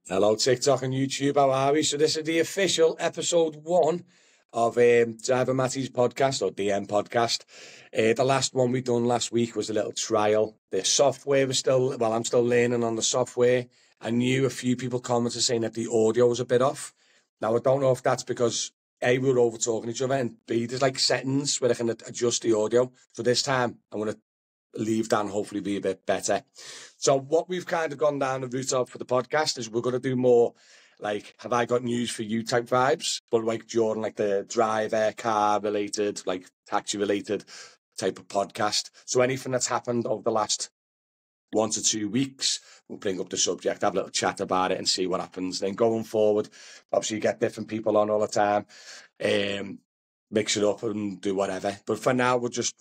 Hello, TikTok and YouTube. How are we? So this is the official episode 1 of Driver Mattys podcast, or DM podcast. The last one we done last week was a little trial. The software was I'm still learning on the software. I knew a few people commented saying that the audio was a bit off. Now, I don't know if that's because A, we were over talking each other, and B, there's like settings where I can adjust the audio. So this time I'm going to leave that and hopefully be a bit better. So what we've kind of gone down the route of for the podcast is we're going to do more like, have I got news for you type vibes, but like during like the driver, car related, like taxi related type of podcast. So anything that's happened over the last 1 to 2 weeks, we'll bring up the subject, have a little chat about it and see what happens. Then going forward, obviously you get different people on all the time, mix it up and do whatever. But for now, we're just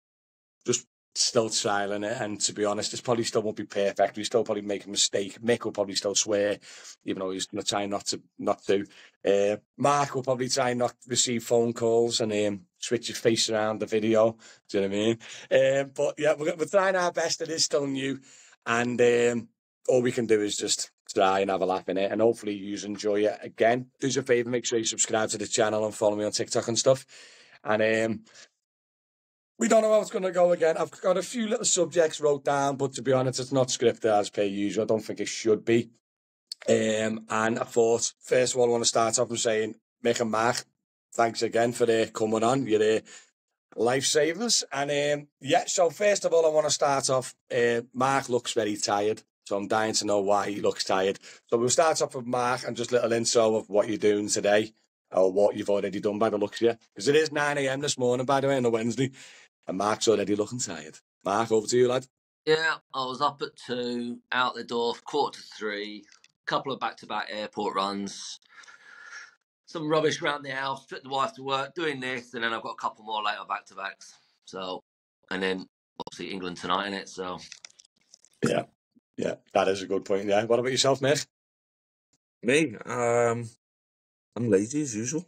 still trialing it, and to be honest, this probably still won't be perfect. We still probably make a mistake. Mick will probably still swear, even though he's going to try not to. Mark will probably try not to receive phone calls and switch his face around the video. Do you know what I mean? But yeah, we're trying our best. It is still new, and all we can do is just try and have a laugh in it, and hopefully you enjoy it. Again, do us a favour, make sure you subscribe to the channel and follow me on TikTok and stuff. And we don't know how it's going to go again. I've got a few little subjects wrote down, but to be honest, it's not scripted as per usual. I don't think it should be. And I thought, first of all, I want to start off with saying, Mick and Mark, thanks again for coming on. You're lifesavers. And so first of all, I want to start off, Mark looks very tired, so I'm dying to know why he looks tired. So we'll start off with Mark and just a little intro of what you're doing today, or what you've already done by the looks of you. Because it is 9 a.m. this morning, by the way, on a Wednesday. And Mark's already looking tired. Mark, over to you, lad. Yeah, I was up at 2, out the door 2:45, a couple of back-to-back airport runs, some rubbish around the house, took the wife to work, doing this, and then I've got a couple more later back-to-backs. So, and then obviously England tonight, innit? So, yeah, that is a good point. Yeah, what about yourself, Mick? Me, I'm lazy as usual.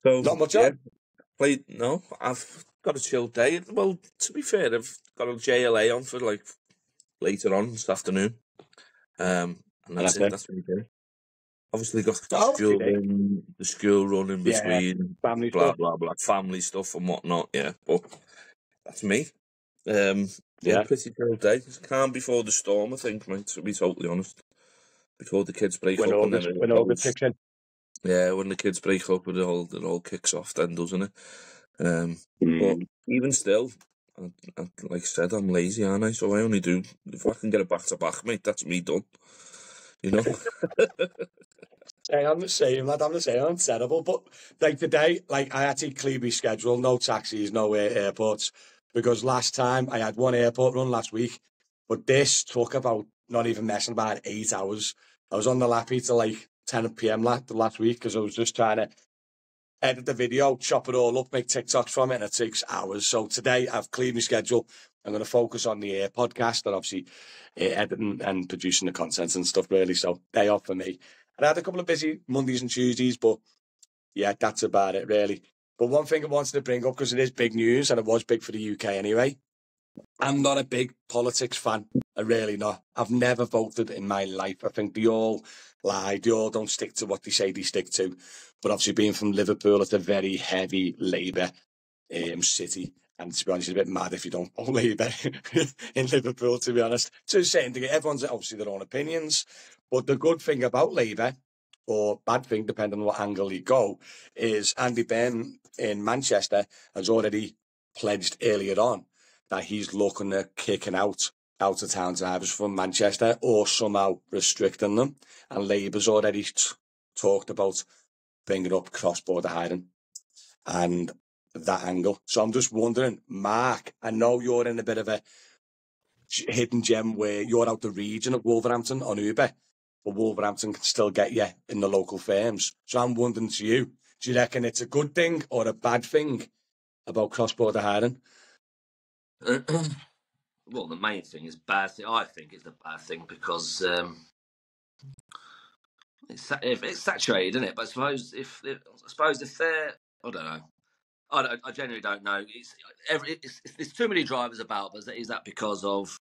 So not much up. No, I've got a chill day. Well, to be fair, I've got a JLA on for like later on this afternoon. And that's it. That's what we do. Obviously, got the school run in between, family blah stuff. blah blah, family stuff and whatnot. Yeah, but that's me. Pretty chill day. Calm before the storm, I think, mate. To be totally honest, before the kids break up, and then when all kicks in. Yeah, when the kids break up, it all kicks off then, doesn't it? But even still, like I said, I'm lazy, aren't I? So I only do, if I can get a back-to-back, mate, that's me done. You know? Hey, I'm the same, lad. I'm the same. I'm terrible. But like today, like I had to clear my schedule. No taxis, no airports. Because last time I had one airport run last week. But this took about, not even messing about, 8 hours. I was on the lappy till like 10 p.m. last week because I was just trying to edit the video, chop it all up, make TikToks from it, and it takes hours. So today I've cleared my schedule. I'm going to focus on the podcast and obviously editing and producing the content and stuff, really. So day off for me. And I had a couple of busy Mondays and Tuesdays, but yeah, that's about it, really. But one thing I wanted to bring up, because it is big news, and it was big for the UK anyway, I'm not a big politics fan. I really not. I've never voted in my life. I think they all lie. They all don't stick to what they say they stick to. But obviously being from Liverpool, it's a very heavy Labour city. And to be honest, it's a bit mad if you don't vote Labour in Liverpool, to be honest. To a certain degree, everyone's obviously their own opinions. But the good thing about Labour, or bad thing, depending on what angle you go, is Andy Byrne in Manchester has already pledged earlier on that he's looking at kicking out of town drivers from Manchester or somehow restricting them. And Labour's already talked about bringing up cross-border hiring and that angle. So I'm just wondering, Mark, I know you're in a bit of a hidden gem where you're out the region of Wolverhampton on Uber, but Wolverhampton can still get you in the local firms. So I'm wondering to you, do you reckon it's a good thing or a bad thing about cross-border hiring? Well, the main thing is bad. I think it's a bad thing because it's saturated, isn't it? But I suppose if they're, I don't know. I genuinely don't know. There's too many drivers about, but is that because of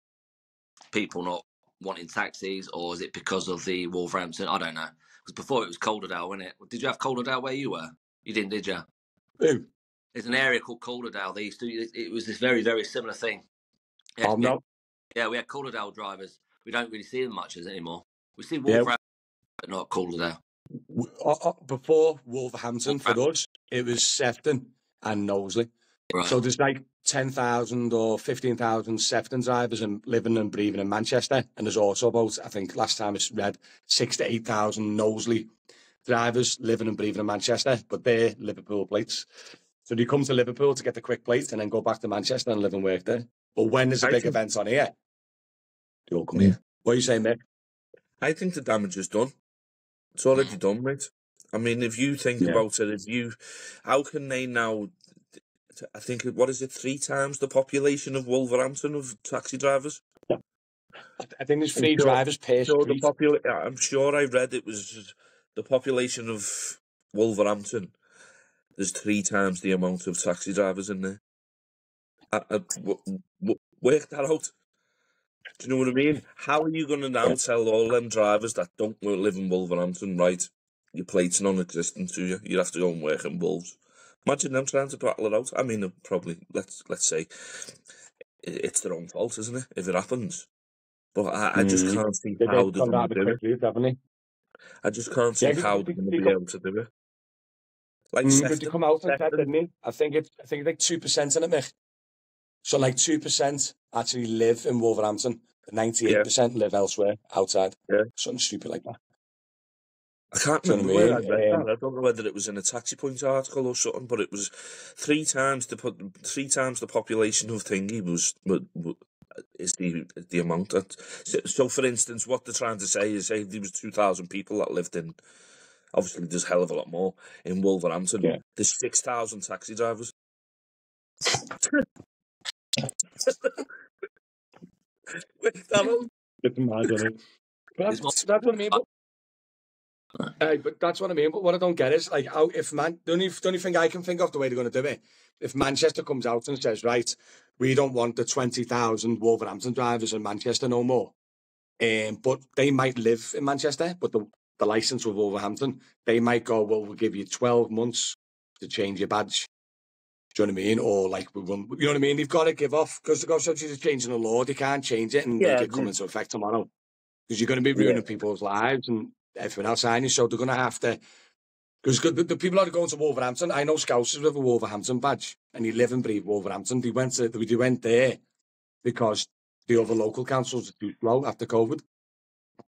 people not wanting taxis, or is it because of the Wolverhampton? I don't know. Because before it was Calderdale, wasn't it? Did you have Calderdale where you were? You didn't, did you? Who? There's an area called Calderdale. They used to. It was this very, very similar thing. No. Yeah, we had Calderdale drivers. We don't really see them much as anymore. We see Yeah. Wolverhampton, but not Calderdale. Before Wolverhampton, for us, it was Sefton and Knowsley. Right. So there's like 10,000 or 15,000 Sefton drivers and living and breathing in Manchester. And there's also about, I think last time it's read, 6,000 to 8,000 Knowsley drivers living and breathing in Manchester, but they're Liverpool plates. So they come to Liverpool to get the quick plate and then go back to Manchester and live and work there. But when there's a big event on here, they all come here. What are you saying, Mick? I think the damage is done. It's already done, mate. I mean, if you think about it, how can they now, I think, what is it, 3 times the population of Wolverhampton of taxi drivers? I think there's 3 drivers per street. I'm sure I read it was the population of Wolverhampton. There's 3 times the amount of taxi drivers in there. Work that out. Do you know what I mean? How are you going to now tell all them drivers that don't live in Wolverhampton, right, your plate's non-existent to you, you have to go and work in Wolves? Imagine them trying to battle it out. I mean, probably, let's say, it's their own fault, isn't it, if it happens? But I just can't see how they're going to do it. I just can't see how they're going to be able to do it. Like did you come out and said, didn't he? I think it's like 2% in it, Mick. So like 2% actually live in Wolverhampton, 98% live elsewhere, outside. Yeah. Something stupid like that. I can't remember where I read that. I don't know whether it was in a Taxi Point article or something, but it was 3 times the population of Thingy is the amount. So, for instance, what they're trying to say is, say there was 2,000 people that lived in. Obviously, there's a hell of a lot more in Wolverhampton. Yeah. There's 6,000 taxi drivers. It's mad, isn't it? That's what I mean. But that's what I mean. But what I don't get is, like, how if the only thing I can think of the way they're going to do it, if Manchester comes out and says, right, we don't want the 20,000 Wolverhampton drivers in Manchester no more, but they might live in Manchester, but the license with Wolverhampton, they might go, well, we'll give you 12 months to change your badge. Do you know what I mean? Or like, you know what I mean? They've got to give off, because they've got such a changing the law, they can't change it and make it come into effect tomorrow. Because you're going to be ruining people's lives and everything else, so they're going to have to, because the people that are going to Wolverhampton, I know Scousers with a Wolverhampton badge, and they live and breathe Wolverhampton. They went there because the other local councils are too slow after COVID.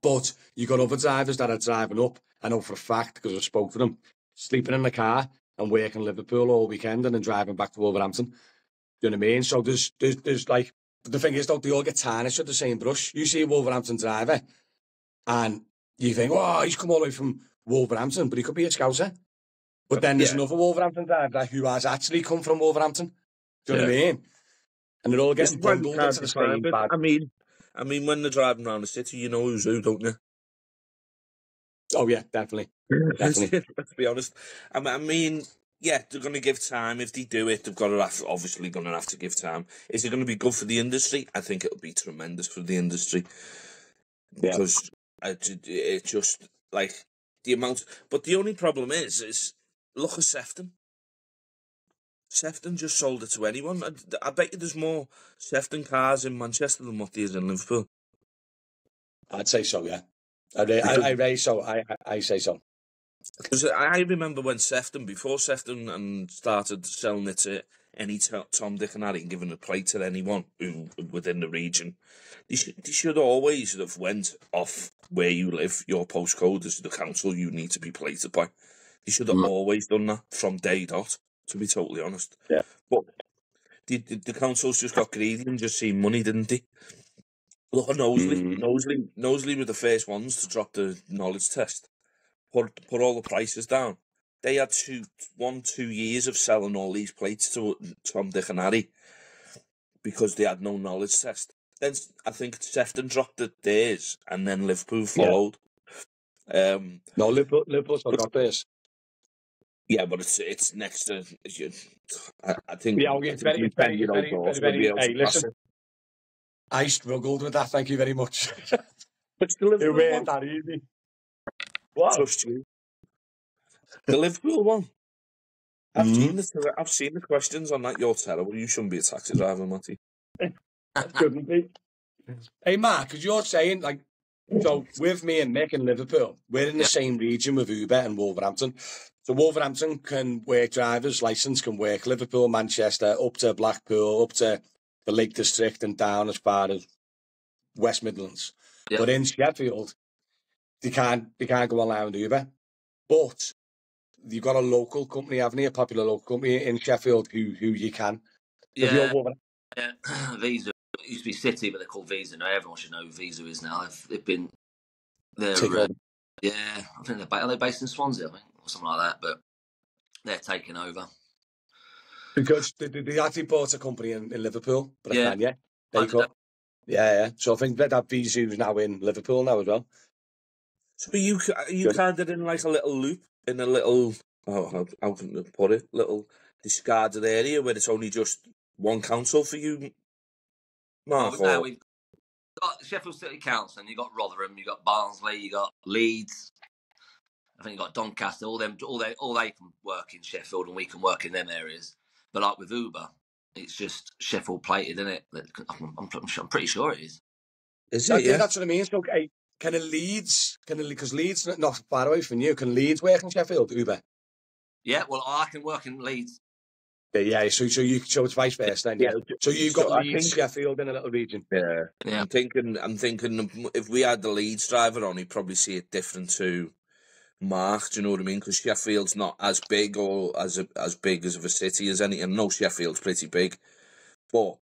But you got other drivers that are driving up, I know for a fact, because I spoke to them, sleeping in the car and working in Liverpool all weekend and then driving back to Wolverhampton. Do you know what I mean? So there's like, the thing is, though, they all get tarnished with the same brush. You see a Wolverhampton driver and you think, oh, he's come all the way from Wolverhampton, but he could be a Scouser. But then there's another Wolverhampton driver who has actually come from Wolverhampton. Do you know what I mean? And they're all getting bundled into the same bag. I mean, when they're driving around the city, you know who's who, don't you? Oh, yeah, definitely. Let's be honest. I mean, yeah, they're going to give time. If they do it, they've got to obviously going to have to give time. Is it going to be good for the industry? I think it'll be tremendous for the industry. Because it just, like, the amount... But the only problem is look at Sefton. Sefton just sold it to anyone. I bet you there's more Sefton cars in Manchester than what there is in Liverpool. I'd say so, yeah. I say so. Because I remember when before Sefton started selling it to any Tom, Dick and Harry and giving a plate to anyone who within the region, they should always have went off where you live, your postcode is the council you need to be plated by. They should have always done that from day dot, to be totally honest. Yeah. But the councils just got greedy and just seen money, didn't they? Look at Knowsley. Knowsley were the first ones to drop the knowledge test. Put all the prices down. They had 2 years of selling all these plates to Tom, Dick and Harry because they had no knowledge test. Then I think Sefton dropped theirs and then Liverpool followed. Yeah. No, Liverpool still got theirs. Yeah, but it's next to... I think... Yeah, it's very... Hey, listen, I struggled with that, thank you very much. Which the It Liverpool weren't one? that easy. What? Trust you. The Liverpool one. I've seen the questions on that. You're terrible. You shouldn't be a taxi driver, Matty. Couldn't be. Hey, Mark, because you're saying, like, so with me and Mick in Liverpool, we're in the same region with Uber and Wolverhampton. So Wolverhampton can work drivers' license, can work Liverpool, Manchester, up to Blackpool, up to the Lake District and down as far as West Midlands. Yeah. But in Sheffield, they can't go online with Uber. But you've got a local company, haven't you? A popular local company in Sheffield who you can. So if you're Wolverhampton, Visa. It used to be City, but they're called Visa now. Everyone should know who Visa is now. They've been there. Yeah, I think are they based in Swansea? I think, or something like that. But they're taking over because they actually bought a company in Liverpool. But I can, yeah. Yeah. So I think that Visa is now in Liverpool now as well. So you kind of in like a little loop, in a little, how can I put it? Little discarded area where it's only just one council for you, Mark? Now we've got Sheffield City Council, and you've got Rotherham, you've got Barnsley, you've got Leeds. I think you've got Doncaster. All they can work in Sheffield, and we can work in them areas. But like with Uber, it's just Sheffield plated, isn't it? I'm pretty sure it is. Is it? Yeah, that's what I mean. So, because Leeds not far away from you, can Leeds work in Sheffield, Uber? Yeah, well, I can work in Leeds. Yeah, so it's vice versa then, yeah. So you've got Leeds, Sheffield in a little region. Yeah. I'm thinking if we had the Leeds driver on, he'd probably see it different to Mark, do you know what I mean? Because Sheffield's not as big or as big as of a city as any. And no, Sheffield's pretty big. But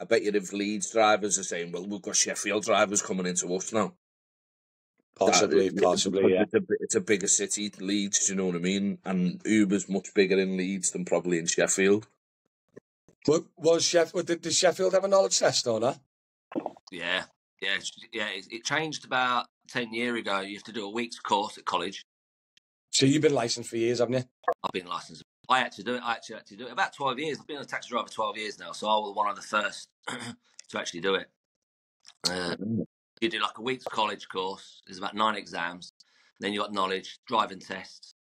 I bet you if Leeds drivers are saying, well, we've got Sheffield drivers coming into us now. Possibly, yeah. It's a bigger city, Leeds, do you know what I mean? And Uber's much bigger in Leeds than probably in Sheffield. But did Sheffield have a knowledge test or not? Yeah. It changed about 10 years ago. You have to do a week's course at college. So you've been licensed for years, haven't you? I've been licensed. I actually do it about 12 years. I've been a taxi driver for 12 years now, so I was one of the first to actually do it. You do like a week's college course. There's about 9 exams. Then you got knowledge, driving test,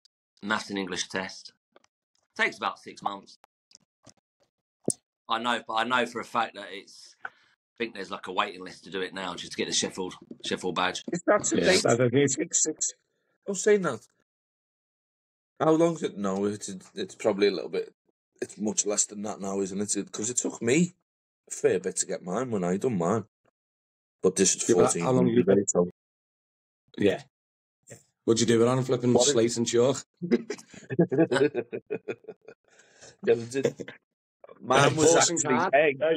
maths and English test. It takes about 6 months. I know for a fact that I think there's like a waiting list to do it now just to get the Sheffield badge. That's I'm saying that. How long is it? No, it's probably a little bit. It's much less than that now, isn't it? Because it took me a fair bit to get mine when I done mine. But this is 14. How long have you been? Yeah. What'd you do it on? Flipping slate and chalk? Mine was actually,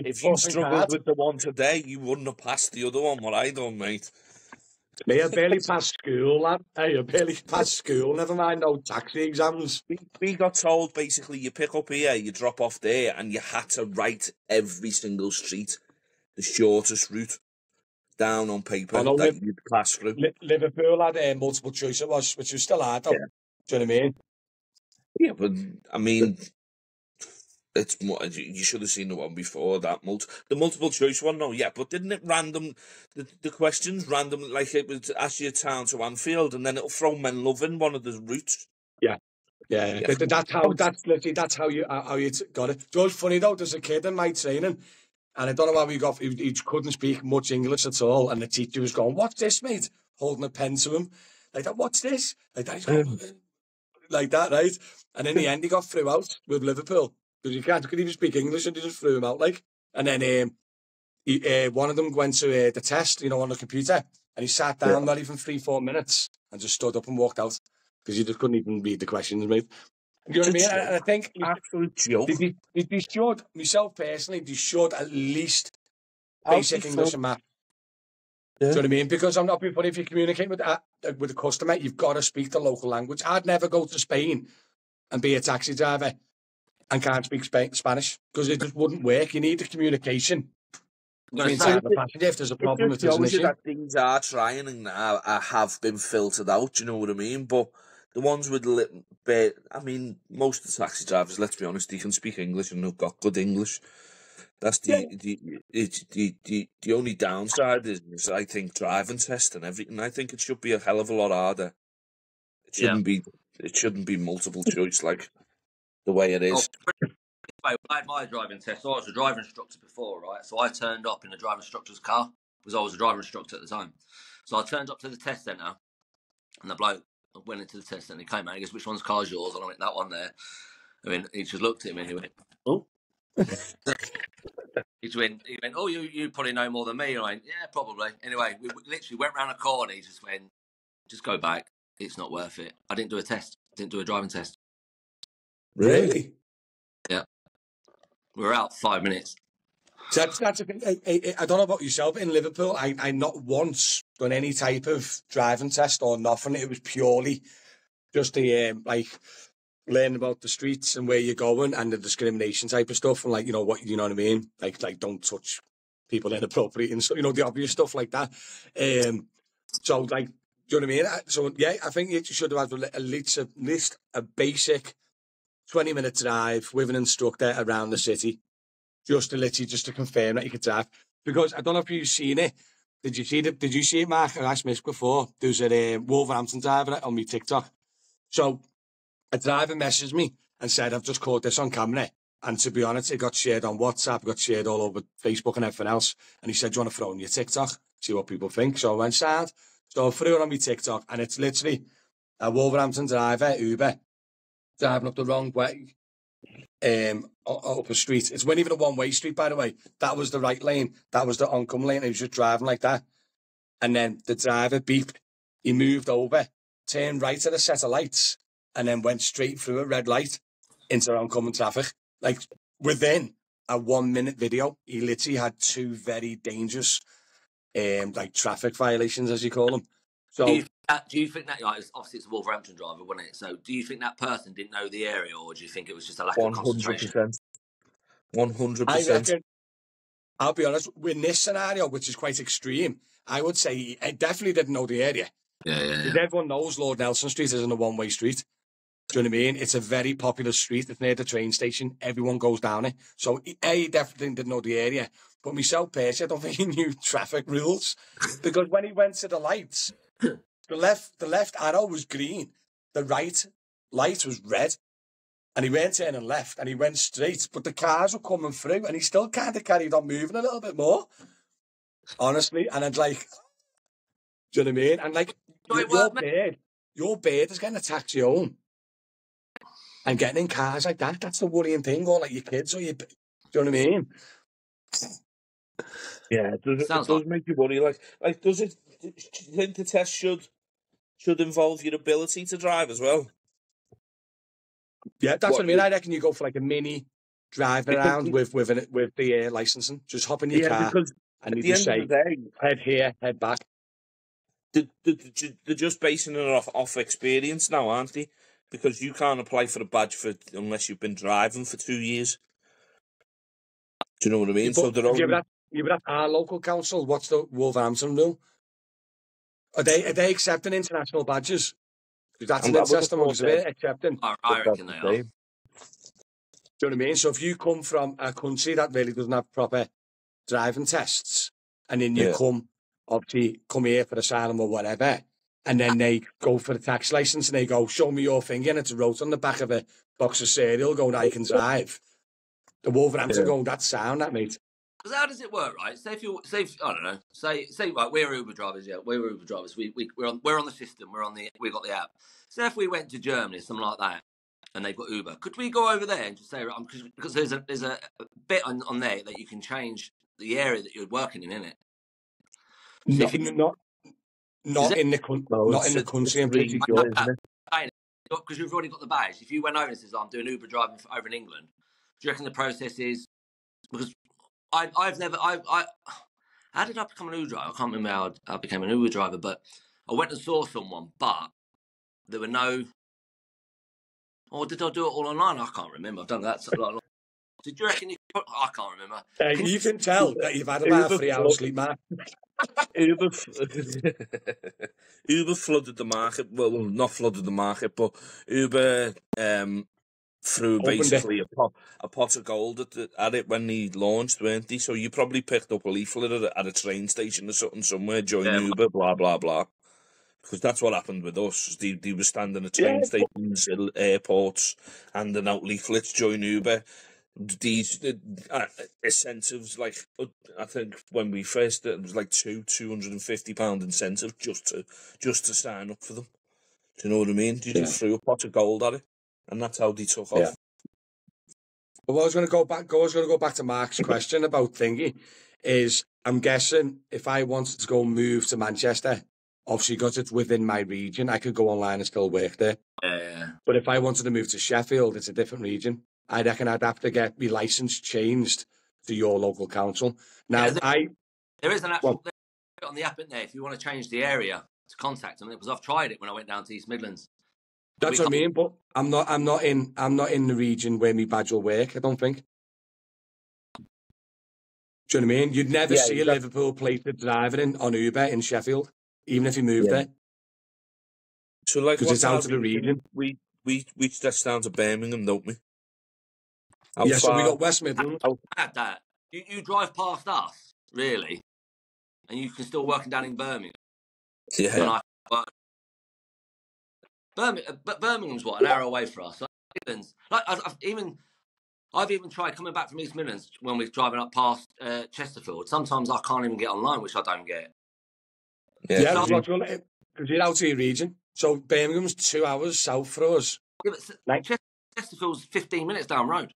if you struggled with the one today, you wouldn't have passed the other one, what I done, mate. Me, I barely passed school, lad. Hey, I barely passed school, never mind no taxi exams. We got told, basically, you pick up here, you drop off there, and you had to write every single street, the shortest route, down on paper that you'd pass through. Liverpool had multiple choice, which was still hard, though. Yeah. Do you know what I mean? Yeah, but, I mean... It's more, you should have seen the one before that. The multiple choice one, no, yeah, but didn't it random, the questions random, like it would ask you town to Anfield and then it'll throw Men Love in one of the routes? Yeah. That's how you got it. It's always funny though, there's a kid in my training and I don't know how he couldn't speak much English at all and the teacher was going, "What's this, mate?" Holding a pen to him. Like that, "What's this?" Like that, he's going, like that, right? And in the end he got through out with Liverpool. Because you couldn't even speak English and they just threw him out, like. And then one of them went to the test, on the computer, and he sat down not even 3-4 minutes and just stood up and walked out because he just couldn't even read the questions, mate. You know what I mean? And I think absolute joke. They should, myself personally, they should at least basic English and math. Yeah. Do you know what I mean? Because I'm not being funny, if you communicate with a customer, you've got to speak the local language. I'd never go to Spain and be a taxi driver and can't speak Spanish because it just wouldn't work. You need the communication. If there's a problem, if there's an issue. That things are trying and have been filtered out, you know what I mean? But the ones with most of the taxi drivers, let's be honest, they can speak English and they've got good English. That's the only downside is I think driving test and everything. I think it should be a hell of a lot harder. It shouldn't be. It shouldn't be multiple choice like the way it is. I had my driving test. So I was a driver instructor before, right? So I turned up in a driver instructor's car because I was a driver instructor at the time. So I turned up to the test centre, and the bloke went into the test centre. He came out. He goes, "Which one's car's yours?" And I went, "That one there." I mean, he just looked at me and he went, "Oh." He went, "Oh, you probably know more than me." And I went, "Yeah, probably." Anyway, we literally went round a corner. He just went, "Just go back. It's not worth it." I didn't do a test. Didn't do a driving test. Really? Yeah. We were out 5 minutes. So that's a thing. I don't know about yourself. In Liverpool, I not once done any type of driving test or nothing. It was purely just the learning about the streets and where you're going and the discrimination type of stuff and you know what I mean. Like don't touch people inappropriately and so the obvious stuff like that. So do you know what I mean? So yeah, I think you should have had at least a basic 20-minute drive with an instructor around the city. Just to confirm that you could drive. Because I don't know if you've seen it. Did you see it, Mark? I asked Mick before. There's a Wolverhampton driver on my TikTok. So a driver messaged me and said, "I've just caught this on camera." And to be honest, it got shared on WhatsApp, got shared all over Facebook and everything else. And he said, "Do you want to throw on your TikTok? See what people think?" So I went, "Sound." So I threw it on my TikTok, and it's literally a Wolverhampton driver, Uber, driving up the wrong way. Up a street. It wasn't even a one-way street, by the way. That was the right lane. That was the oncoming lane. He was just driving like that. And then the driver beeped. He moved over, turned right at a set of lights, and then went straight through a red light into oncoming traffic. Like, within a 1-minute video, he literally had 2 very dangerous, traffic violations, as you call them. So, do you think that obviously it's a Wolverhampton driver, wasn't it? So do you think that person didn't know the area, or do you think it was just a lack of concentration? 100%. I'll be honest, in this scenario, which is quite extreme, I would say he definitely didn't know the area. Yeah. Everyone knows Lord Nelson Street isn't a one-way street. Do you know what I mean? It's a very popular street. It's near the train station. Everyone goes down it. So he definitely didn't know the area. But myself personally, I don't think he knew traffic rules. Because when he went to the lights, the left arrow was green. The right light was red. And he went turning left and he went straight. But the cars were coming through and he still kind of carried on moving a little bit more. Honestly. And I'd do you know what I mean? And your bird is getting a taxi home. And getting in cars like that, that's the worrying thing, or like your kids, or do you know what I mean? Yeah, it does make you worry. Do you think the test should involve your ability to drive as well? Yeah, that's what I mean. I reckon you go for like a mini drive around with the licensing. Just hop in your car and you just say, head here, head back. They're just basing it off experience now, aren't they? Because you can't apply for a badge unless you've been driving for 2 years. Do you know what I mean? But our local council, what's the Wolverhampton rule? Are they accepting international badges? That's an interesting one. Because they're accepting. I reckon they are. Do you know what I mean? So if you come from a country that really doesn't have proper driving tests, and then you come here for asylum or whatever, and then they go for the tax license and they go, "Show me your finger," and it's a wrote on the back of a box of cereal going, "I can drive." The Wolverhampton going, "That's sound, that mate." Because how does it work, right? Say I don't know. Say right, we're Uber drivers. Yeah, we're Uber drivers. We're on the system. We've got the app. So if we went to Germany, something like that, and they've got Uber, could we go over there and just say, because there's a bit on there that you can change the area that you're working in, isn't it? Not in the country. I'm pretty sure, isn't it? Because you've already got the badge. If you went over and says, "I'm doing Uber driving over in England," do you reckon the process is? Because how did I become an Uber driver? I can't remember how I became an Uber driver, but I went and saw someone, but there were no. Or did I do it all online? I can't remember. I've done that so long. Did you reckon I can't remember. You can tell that you've had about 3 hours sleep, Matt. Uber flooded the market. Well, not flooded the market, but Uber threw Opened basically a pot of gold at it when he launched, weren't they? So you probably picked up a leaflet at a train station or something somewhere, join Uber, blah, blah, blah. Because that's what happened with us. They were standing at train stations, airports, handing out leaflets, join Uber. These incentives, like, I think when we first, it was like £250 incentive just to sign up for them. Do you know what I mean? You just threw a pot of gold at it, and that's how they took off. But I was going to go back to Mark's question about thingy. Is I'm guessing if I wanted to go move to Manchester, obviously because it's within my region, I could go online and still work there. Yeah. But if I wanted to move to Sheffield, it's a different region. I reckon I'd have to get my licence changed to your local council. Now, there is an actual thing on the app in there if you want to change the area to contact them, because I've tried it when I went down to East Midlands. That's what I mean, but I'm not in the region where my badge will work, I don't think. Do you know what I mean? You'd never see a Liverpool plated driver on Uber in Sheffield, even if you moved there. So, like, because it's out of the region. We stretch down to Birmingham, don't we? So we got West Midlands. At that, you drive past us, really, and you can still work down in Birmingham. Yeah. Birmingham's what, an hour away for us. Like I've even tried coming back from East Midlands when we're driving up past Chesterfield. Sometimes I can't even get online, which I don't get. Yeah, because you're out of your region. So Birmingham's 2 hours south for us. Yeah, but Chesterfield's 15 minutes down the road.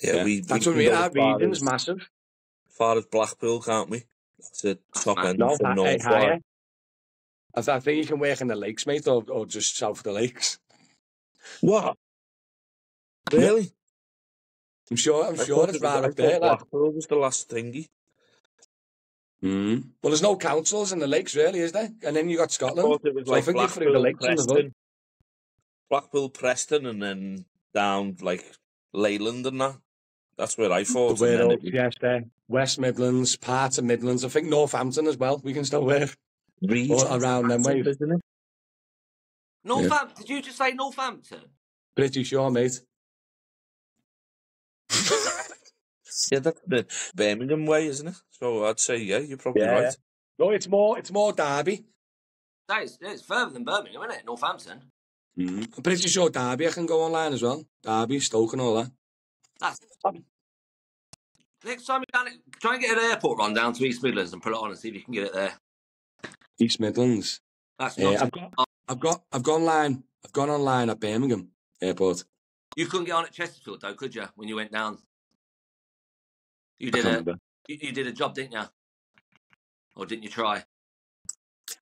Yeah, that's what I mean. Our region's massive. As far as Blackpool, can't we? That's the top end from north. I think you can work in the lakes, mate, or just south of the lakes. What? Really? I'm sure it's right up there. Blackpool was the last thingy. Well, there's no councils in the lakes, really, is there? And then you got Scotland. I think Blackpool, the lakes Blackpool, Preston, and then down like Leyland and that. That's where I thought. West Midlands, part of Midlands. I think Northampton as well. We can still work around them ways, isn't it? Northampton? Did you just say Northampton? Pretty sure, mate. Yeah, that's the Birmingham way, isn't it? So I'd say, you're probably right. No, it's more Derby. It's further than Birmingham, isn't it? Northampton. I'm pretty sure Derby I can go online as well. Derby, Stoke and all that. Next time you're down, try and get an airport run down to East Midlands and put it on and see if you can get it there. East Midlands. That's not. I've gone online at Birmingham Airport. You couldn't get on at Chesterfield though, could you? When you went down, you did a job, didn't you? Or didn't you try?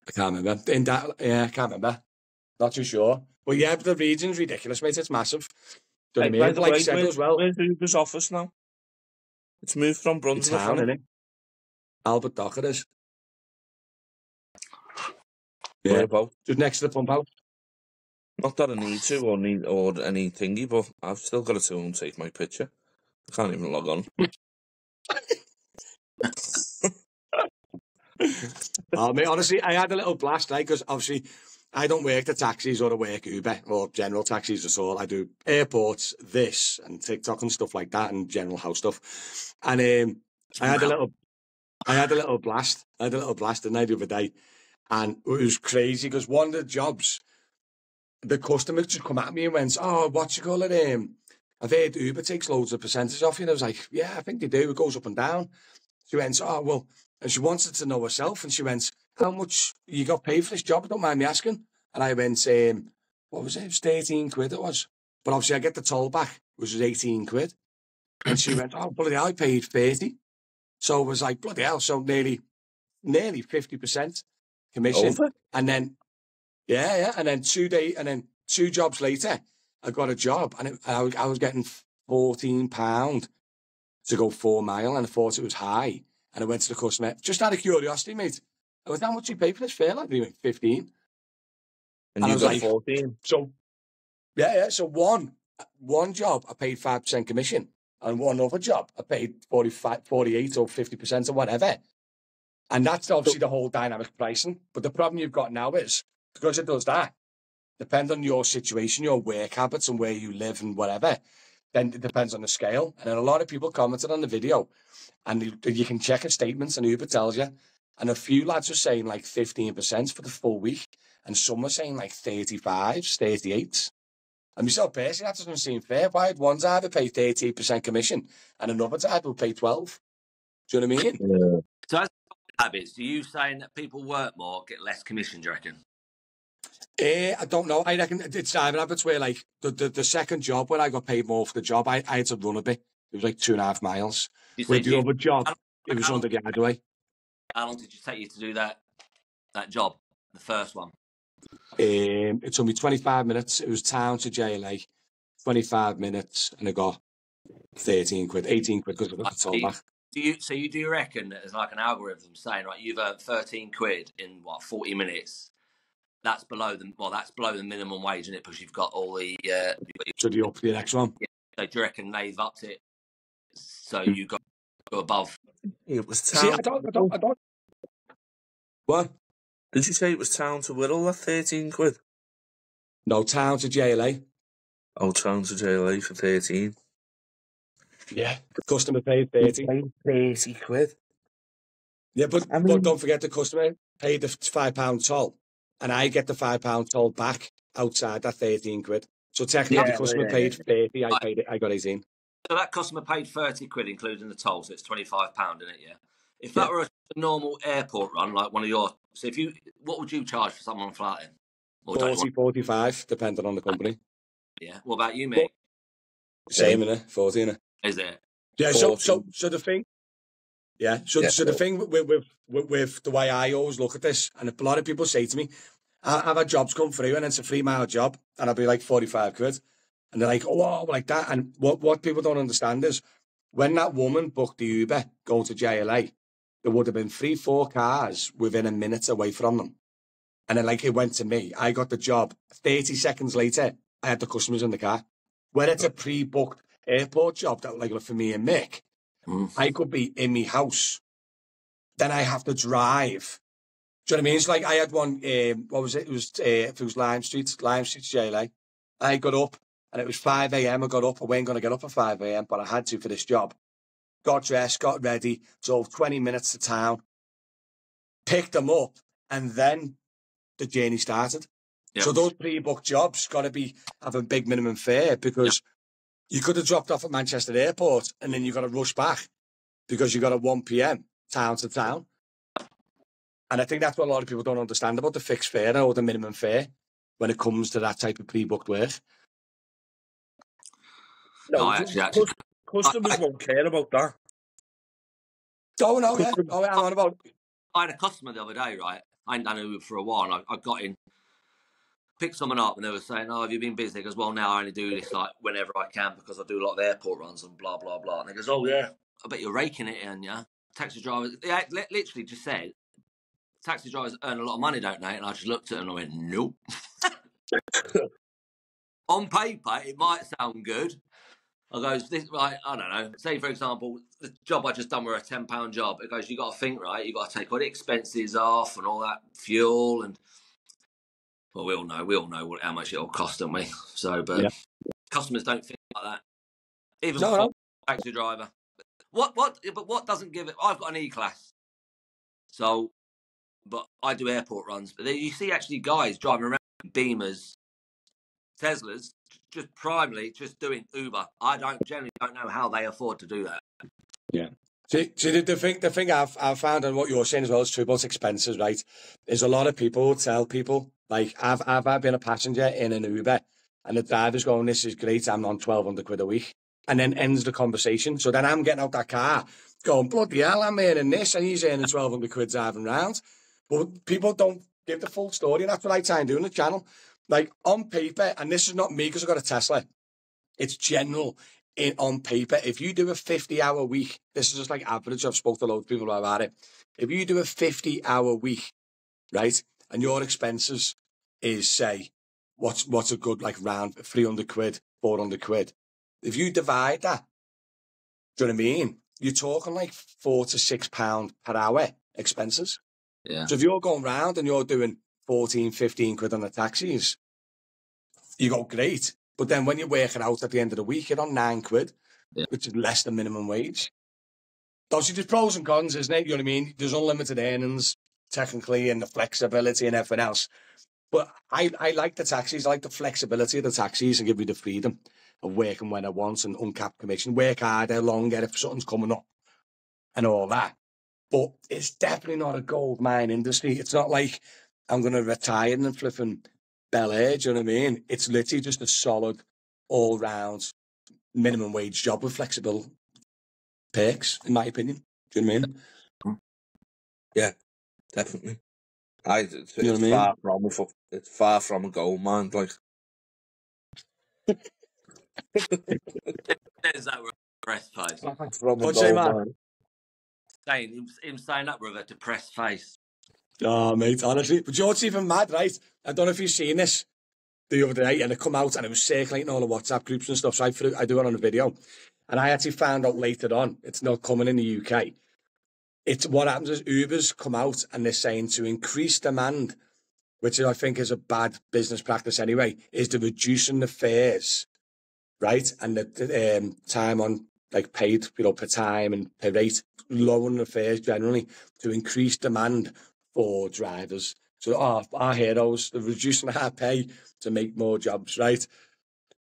I can't remember. I can't remember. Not too sure. But yeah, the region's ridiculous, mate. It's massive. Do you know what I mean? Like I said as well. Where's Uber's office now? It's moved from Brunswick. Town, isn't it? Albert Dock it is. Yeah, just next to the pump house. Not that I need to or any thingy, but I've still got to go and take my picture. I can't even log on. Oh, mate, honestly, I had a little blast, right? Because obviously, I don't work the taxis or I work Uber or general taxis at all. I do airports, this, and TikTok and stuff like that, and general house stuff. And I had a little blast. I had a little blast the night the other day, and it was crazy because one of the jobs, the customer just come at me and went, "Oh, what you call it? I've heard Uber takes loads of percentage off you." And I was like, "Yeah, I think they do. It goes up and down." She went, "Oh, well," and she wanted to know herself, and she went, "How much you got paid for this job? I don't mind me asking." And I went, "What was it? It was 13 quid it was." But obviously I get the toll back, which was 18 quid. And she went, "Oh, bloody hell, I paid 30. So it was like, bloody hell, so nearly 50% commission. Over? And then, and then 2 jobs later, I got a job, and I was getting £14 to go 4 mile, and I thought it was high. And I went to the customer, just out of curiosity, mate. I went, "How much you pay for this fare?" Like, they went 15. And you got 14. So, so one job, I paid 5% commission. And one other job, I paid 45, 48 or 50% or whatever. And that's obviously the whole dynamic pricing. But the problem you've got now is, because it does that, depend on your situation, your work habits and where you live and whatever, then it depends on the scale. And then a lot of people commented on the video, and you can check a statements and Uber tells you. And a few lads were saying like 15% for the full week, and some were saying like 35s, 38s. And myself personally, that doesn't seem fair. Why would one driver pay 13% commission and another driver will pay 12? Do you know what I mean? Yeah. So as habits, are you saying that people work more, get less commission, do you reckon? I don't know. I reckon it's driving habits where, like, the second job where I got paid more for the job, I had to run a bit. It was like 2.5 miles. With the other job, it was under the highway. How long did it take you to do that job, the first one? It took me 25 minutes. It was town to JLA, 25 minutes, and I got 13 quid, 18 quid because I got the toll back. Do you reckon that there's like an algorithm saying, right, you've earned 13 quid in 40 minutes? That's below the minimum wage, isn't it? Because you've got all the So you up the next one? Yeah. So do you reckon they've upped it? So you got to go above. It was town. See, I don't. What? Did you say it was town to Whittle at 13 quid? No, town to JLA. Oh, town to JLA for 13. Yeah, the customer paid 30. 30 quid. Yeah, but don't forget the customer paid the £5 toll, and I get the £5 toll back outside that 13 quid. So technically, the customer paid 30. I got 18. So that customer paid 30 quid, including the toll. So it's £25, isn't it? Yeah. If that were a normal airport run, like one of your, so what would you charge for someone for that? 40, 45, depending on the company. Yeah. What about you, Mick? Same, innit? 40, innit? Is it? Yeah. So the thing. Yeah. So the thing with the way I always look at this, and a lot of people say to me, I've had jobs come through, and it's a 3-mile job, and I'll be like 45 quid, and they're like, oh, like that. And what people don't understand is when that woman booked the Uber going to JLA, there would have been 3-4 cars within a minute away from them. And then, like, it went to me. I got the job. 30 seconds later, I had the customers in the car. When it's a pre-booked airport job, that like for me and Mick, I could be in my house. Then I have to drive. Do you know what I mean? It's like I had one, what was it? It was Lime Street JLA. I got up and it was 5 a.m. I got up. I wasn't going to get up at 5 a.m., but I had to for this job. Got dressed, got ready, drove 20 minutes to town, picked them up, and then the journey started. Yep. So those pre-booked jobs got to be having big minimum fare because you could have dropped off at Manchester Airport and then you got to rush back because you got a 1 p.m. town to town. And I think that's what a lot of people don't understand about the fixed fare or the minimum fare when it comes to that type of pre-booked work. No, actually, customers won't care about that. Oh, no, yeah. Oh, hang on about. I had a customer the other day, right? I hadn't done Uber for a while. And I got in, picked someone up, and they were saying, "Oh, have you been busy?" He goes, "Well, now I only do this like whenever I can because I do a lot of airport runs and blah blah blah." And he goes, "Oh yeah, I bet you're raking it in, yeah." Taxi drivers, they literally just said, "Taxi drivers earn a lot of money, don't they?" And I just looked at him and I went, "Nope." On paper, it might sound good. I goes, this, right, I don't know. Say, for example, the job I just done were a £10 job. It goes, you got to think, right? You got to take all the expenses off and all that fuel, and well, we all know how much it'll cost, don't we? So, but customers don't think like that. Even a taxi driver. But what doesn't give it? I've got an E-class, so but I do airport runs. But you see, actually, guys driving around Beamers, Teslas. Just doing Uber. I generally don't know how they afford to do that. Yeah. See, the thing I've found, and what you're saying as well is true about expenses, right? Is a lot of people tell people, like, I've been a passenger in an Uber and the driver's going, "This is great, I'm on 1,200 quid a week," and then ends the conversation. So then I'm getting out that car going, "Bloody hell, I'm earning this," and he's earning 1,200 quid driving around. But people don't give the full story, and that's what I try and do on the channel. Like, on paper, and this is not me because I've got a Tesla, it's general on paper. If you do a 50-hour week, this is just like average, I've spoke to loads of people about it. If you do a 50-hour week, right, and your expenses is, say, what's a good, like, round 300 quid, 400 quid. If you divide that, do you know what I mean? You're talking like £4 to £6 per hour expenses. Yeah. So if you're going round and you're doing 14, 15 quid on the taxis, you go, great. But then when you work it out at the end of the week, you're on £9, Yeah. which is less than minimum wage. Obviously, there's pros and cons, isn't it? You know what I mean? There's unlimited earnings, technically, and the flexibility and everything else. But I like the taxis. I like the flexibility of the taxis and give me the freedom of working when I want and uncapped commission. Work harder, longer if something's coming up and all that. But it's definitely not a gold mine industry. It's not like I'm going to retire and flipping Bel Air, do you know what I mean? It's literally just a solid, all-round minimum wage job with flexible perks, in my opinion. Do you know what I mean? Yeah, definitely. It's You know what I mean? It's far from a gold mine, like. There's that depressed face. From a What'd you say, gold Matt? mine. Him saying that with a depressed face. Oh, mate, honestly. But you know what's even mad, right? I don't know if you've seen this the other day, and it come out and it was circulating all the WhatsApp groups and stuff, so I do it on a video. And I actually found out later on, it's not coming in the UK. It's what happens is Uber's come out and they're saying to increase demand, which I think is a bad business practice anyway, is to reducing the fares, right? And the time on, like, paid, per time and per rate, lowering the fares generally to increase demand for drivers. So our heroes, they're reducing our pay to make more jobs, right?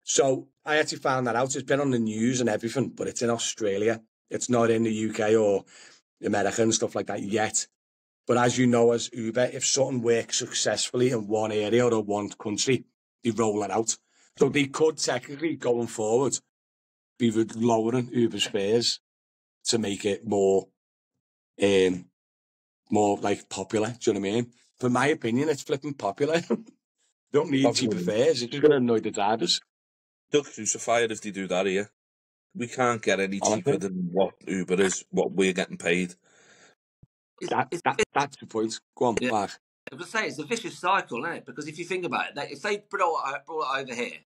So I actually found that out. It's been on the news and everything, but it's in Australia. It's not in the UK or America and stuff like that yet. But as you know, as Uber, if something works successfully in one area or one country, they roll it out. So they could technically, going forward, be lowering Uber's fares to make it more like popular. Do you know what I mean? For my opinion, it's flipping popular. Don't need cheaper fares. It's just going to annoy the drivers. They'll crucify it if they do that here. We can't get any cheaper than what Uber is, what we're getting paid. That's the point. Go on, Yeah. Mark. I was saying it's a vicious cycle, isn't it? Because if you think about it, if they brought it over here,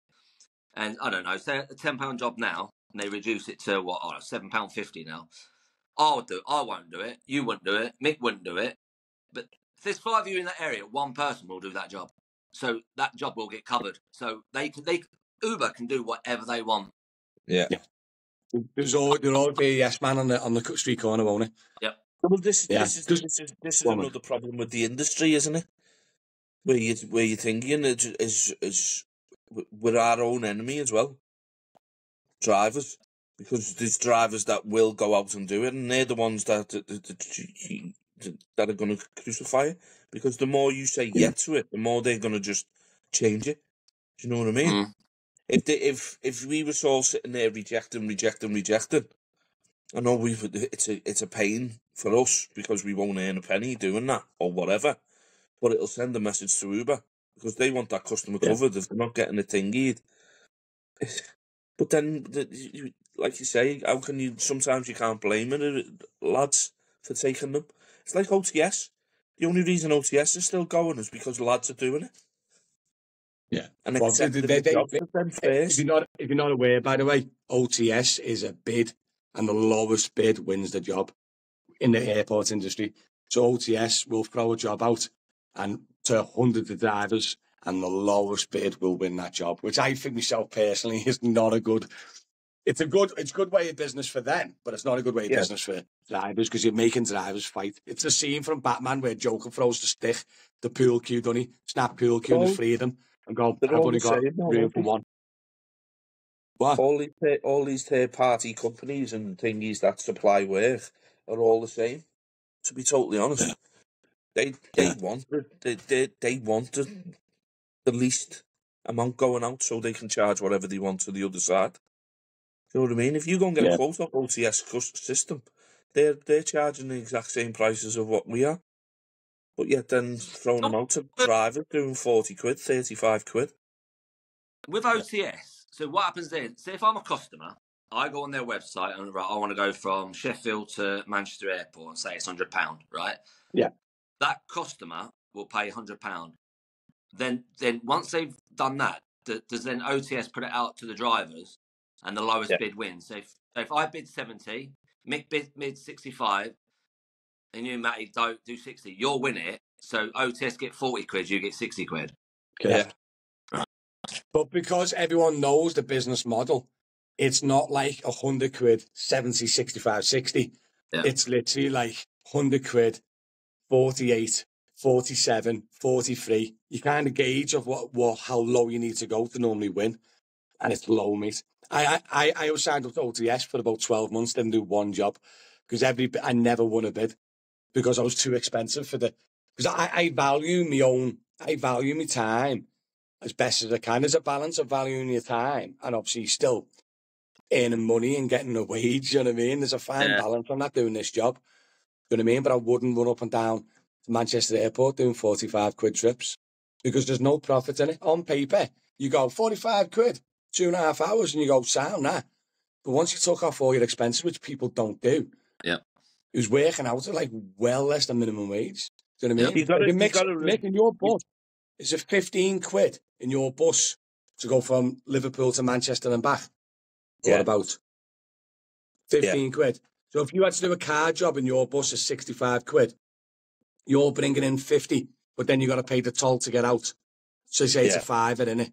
and I don't know, say a £10 job now, and they reduce it to £7.50 now. I won't do it. You won't do it. Mick wouldn't do it. But if there's 5 of you in that area, one person will do that job. So that job will get covered. So Uber can do whatever they want. Yeah. There'll always be a yes man on the street corner, won't it? Yep. Well, this is another problem with the industry, isn't it? Where you're thinking is we're our own enemy as well. Drivers, because there's drivers that will go out and do it, and they're the ones that are going to crucify it. Because the more you say yes to it, the more they're going to just change it. Do you know what I mean? Mm. If we were all sitting there rejecting, I know it's a pain for us because we won't earn a penny doing that or whatever, but it'll send a message to Uber because they want that customer covered if they're not getting a thingied. But then, like you say, how can you? Sometimes you can't blame it, lads, for taking them. It's like OTS. The only reason OTS is still going is because lads are doing it. Yeah, and well, if you're not aware, by the way, OTS is a bid, and the lowest bid wins the job in the airport industry. So OTS will throw a job out and to hundreds of drivers, and the lowest bid will win that job, which I think myself personally is not a good. It's a good way of business for them, but it's not a good way of business for drivers because you're making drivers fight. It's a scene from Batman where Joker throws the stick, the pool cue, doesn't he? Snap pool cue, and the freedom, and go, I've only got room for one. What? All these third-party companies and thingies that supply work are all the same. To be totally honest, they want the least amount going out so they can charge whatever they want to the other side. Do you know what I mean? If you go and get a quote off OTS system, they're charging the exact same prices of what we are. But yet then throwing them out to drivers doing 40 quid, 35 quid. With OTS, so what happens then? Say if I'm a customer, I go on their website and I want to go from Sheffield to Manchester Airport and say it's £100, right? Yeah. That customer will pay £100. Then once they've done that, does then OTS put it out to the drivers and the lowest bid wins? So if I bid 70, Mick bid 65, and you, Matty, don't do 60, you'll win it. So OTS get 40 quid, you get 60 quid. Okay. Yeah. But because everyone knows the business model, it's not like 100 quid, 70, 65, 60. Yeah. It's literally like 100 quid, 48, 47, 43. You kind of gauge of how low you need to go to normally win. And it's low, mate. I was signed up to OTS for about 12 months, didn't do one job because I never won a bid because I was too expensive for because I value my time as best as I can. There's a balance of valuing your time and obviously still earning money and getting a wage, you know what I mean? There's a fine balance. I'm not doing this job, you know what I mean? But I wouldn't run up and down to Manchester Airport doing 45 quid trips because there's no profit in it. On paper, you go 45 quid, 2.5 hours, and you go, sound that. But once you took off all your expenses, which people don't do, it was working out at like well less than minimum wage. Do you know what I mean? Mick, in your bus, is it 15 quid in your bus to go from Liverpool to Manchester and back? What about 15 quid? So if you had to do a car job in your bus is 65 quid, you're bringing in 50, but then you got to pay the toll to get out. So say it's a fiver, innit?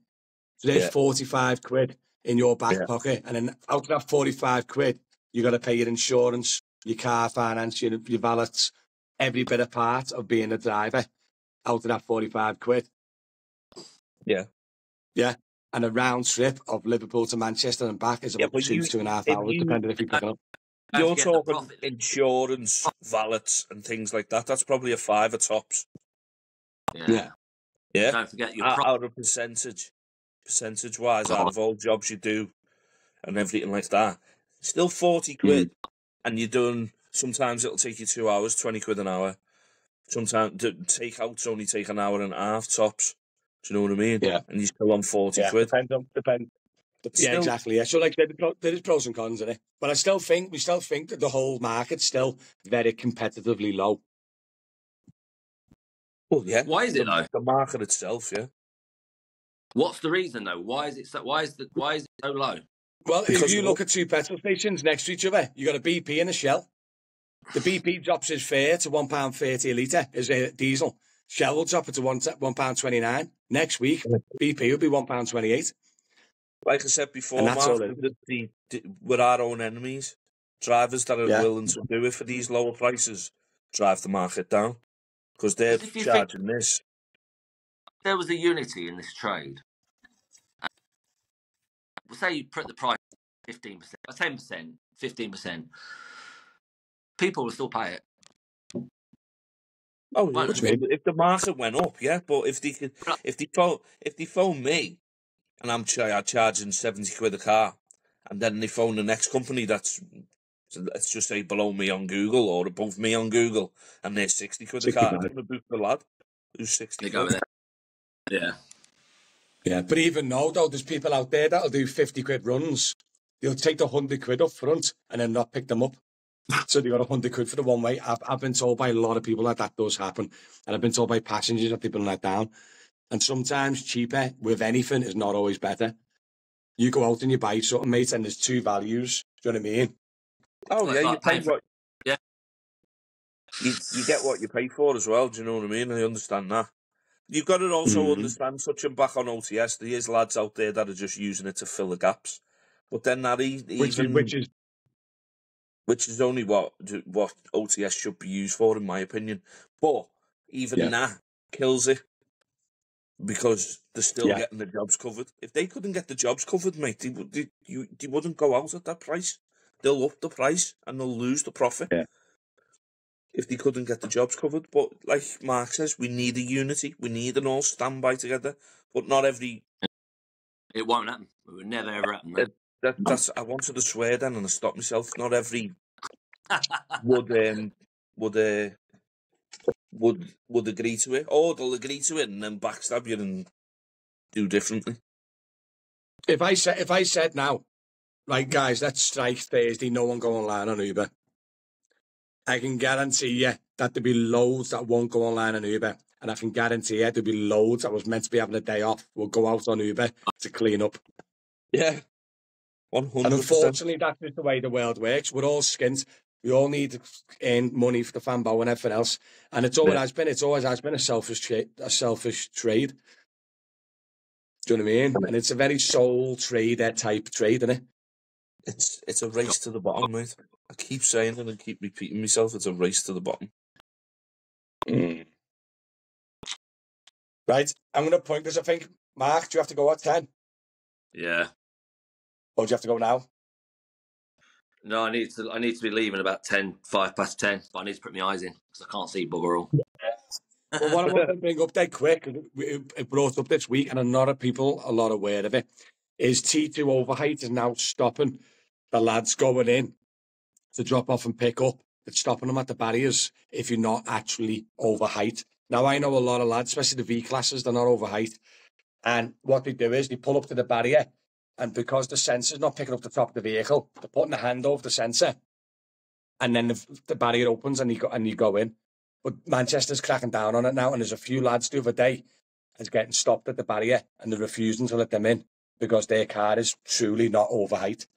So there's 45 quid in your back pocket. And then out of that 45 quid, you got to pay your insurance, your car finance, your valets, every bit of part of being a driver out of that 45 quid. Yeah. Yeah. And a round trip of Liverpool to Manchester and back is about 2.5 hours, depending if you pick it up. You're talking insurance, valets, and things like that. That's probably a fiver tops. Yeah. Don't forget your out of percentage-wise, out of all jobs you do and everything like that, still 40 quid. And you're doing, sometimes it'll take you 2 hours, 20 quid an hour. Sometimes takeouts only take an hour and a half tops. Do you know what I mean? Yeah. And you're still on 40 quid. Depends. Yeah, exactly. Yeah. So like there is pros and cons in it, but we still think that the whole market's still very competitively low. Well, yeah. Why is it though? The market itself, yeah. What's the reason though? Why is it so low? Well, if you look at two petrol stations next to each other, you got a BP and a Shell. The BP drops his fare to £1.30 a litre as a diesel. Shell will drop it to £1.29. Next week, BP will be £1.28. Like I said before, Mark, we're our own enemies. Drivers that are willing to do it for these lower prices drive the market down because they're charging this. There was a unity in this trade. We'll say you put the price 15%, 10%, 15%. People will still pay it. Oh, if the market went up, yeah. But if they phone me and I'm charging 70 quid a car, and then they phone the next company that's, let's just say, below me on Google or above me on Google, and they're 60 quid a car, I'm going to book the lad who's 60 quid. Yeah. Yeah, but even though there's people out there that'll do 50 quid runs. They'll take the 100 quid up front and then not pick them up. So they got 100 quid for the one way. I've been told by a lot of people that does happen. And I've been told by passengers that they've been let down. And sometimes cheaper with anything is not always better. You go out and you buy something, mate, and there's two values. Do you know what I mean? Oh, yeah, you pay what... Yeah. You get what you pay for as well, do you know what I mean? I understand that. You've got to also understand, touching back on OTS, there is lads out there that are just using it to fill the gaps. But then that which is only what OTS should be used for, in my opinion. But even that kills it because they're still getting the jobs covered. If they couldn't get the jobs covered, mate, they wouldn't go out at that price. They'll up the price and they'll lose the profit. Yeah. If they couldn't get the jobs covered. But like Mark says, we need a unity. We need an all stand by together. But not every... It won't happen. It would never ever happen. That's I wanted to swear then and I stopped myself. Not every would agree to it. Or they'll agree to it and then backstab you and do differently. If I said now, right guys, let's strike Thursday, no one go online on Uber. I can guarantee you that there'll be loads that won't go online on Uber. And I can guarantee you there'll be loads that was meant to be having a day off will go out on Uber to clean up. Yeah. 100%. And unfortunately, that's just the way the world works. We're all skint. We all need to earn money for the fanboy and everything else. And it's always has been a selfish trade. Do you know what I mean? And it's a very sole trader type trade, isn't it? It's a race to the bottom, mate. I keep saying it and keep repeating myself. It's a race to the bottom. Right, I'm going to point this. I think, Mark, do you have to go at 10? Yeah. Or do you have to go now? No, I need to be leaving about 5 past 10, but I need to put my eyes in because I can't see bugger all. Well, what I want to bring up dead quick, it brought up this week, and a lot of people are not aware of it, is T2 overheight is now stopping the lads going in to drop off and pick up. It's stopping them at the barriers if you're not actually overheight. Now, I know a lot of lads, especially the V classes, they're not overheight. And what they do is they pull up to the barrier, and because the sensor's not picking up the top of the vehicle, they're putting a hand over the sensor, and then the barrier opens and you go in. But Manchester's cracking down on it now, and there's a few lads the other day is getting stopped at the barrier, and they're refusing to let them in because their car is truly not overheight.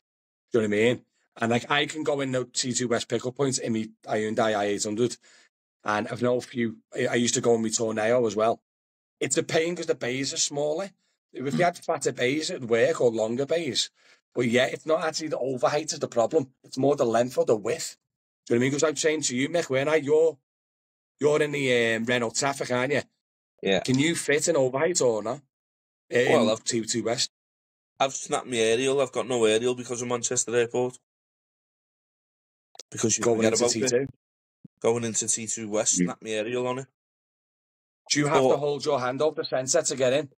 Do you know what I mean? And like, I can go in the T2 West pickup points in my Hyundai i800, and I've known a few. I used to go in my Tornado as well. It's a pain because the bays are smaller. If you had fatter bays, it'd work, or longer bays. But yeah, it's not actually the overheight is the problem. It's more the length or the width. Do you know what I mean? Because I'm saying to you, Mick, when you're in the Renault traffic, aren't you? Yeah. Can you fit an overheight or not? Well, I've T2 West. I've snapped my aerial. I've got no aerial because of Manchester Airport. Because you Going forget into about T2. it. Going into T2 West, snap my aerial on it. Do you have to hold your hand over the sensor to get in?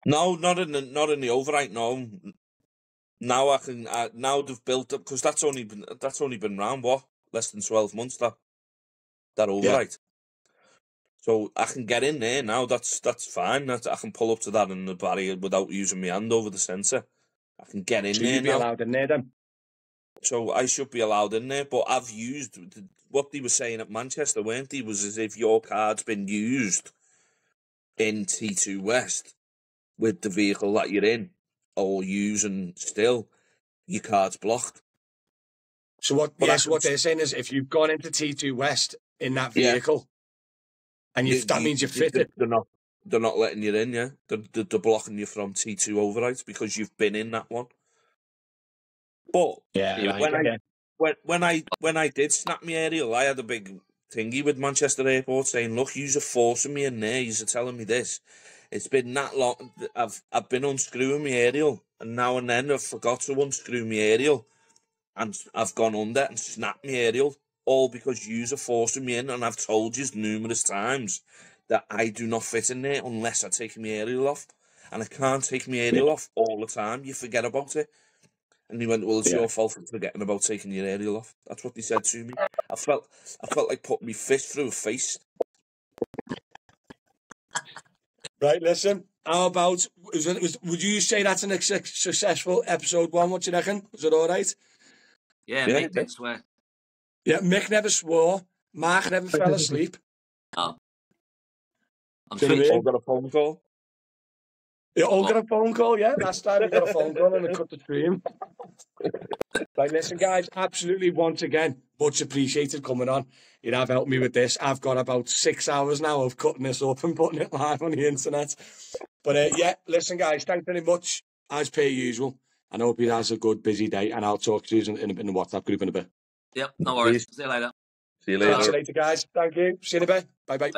No, not in the overheight. No. Now I can. Now they've built up because that's only been around less than 12 months that overheight. So I can get in there now. That's fine. I can pull up to that in the barrier without using my hand over the sensor. I can get in there now. So you'd be allowed in there then? So I should be allowed in there, but I've used what they were saying at Manchester, weren't they? Was as if your card's been used in T2 West with the vehicle that you're in or using still, your card's blocked. So what they're saying is if you've gone into T2 West in that vehicle, and that means you've fitted. They're not letting you in, yeah. They're blocking you from T2 overrides because you've been in that one. But when I did snap my aerial, I had a big thingy with Manchester Airport saying, "Look, you're forcing me in there. You're telling me this. It's been that long. I've been unscrewing my aerial, and now and then I've forgot to unscrew my aerial, and I've gone under and snapped my aerial, all because you're forcing me in. And I've told you numerous times that I do not fit in there unless I take my aerial off, and I can't take my aerial off all the time. You forget about it." And he went, "Well, it's your fault for forgetting about taking your aerial off." That's what they said to me. I felt like putting my fist through a face. Right, listen. How about, would you say that's a successful episode 1? What do you reckon? Was it all right? Yeah, Mick didn't swear. Yeah, Mick never swore. Mark never fell asleep. Oh. I'm all got a phone call. You all got a phone call, yeah? Last time we got a phone call and I cut the stream. Right, listen, guys, absolutely, once again, much appreciated coming on. You have helped me with this. I've got about 6 hours now of cutting this up and putting it live on the internet. But yeah, listen, guys, thanks very much, as per usual. And I hope you has a good, busy day, and I'll talk to you in the WhatsApp group in a bit. Yep, no worries. See you later. See you later. See you later, guys. Thank you. See you in a bit. Bye-bye.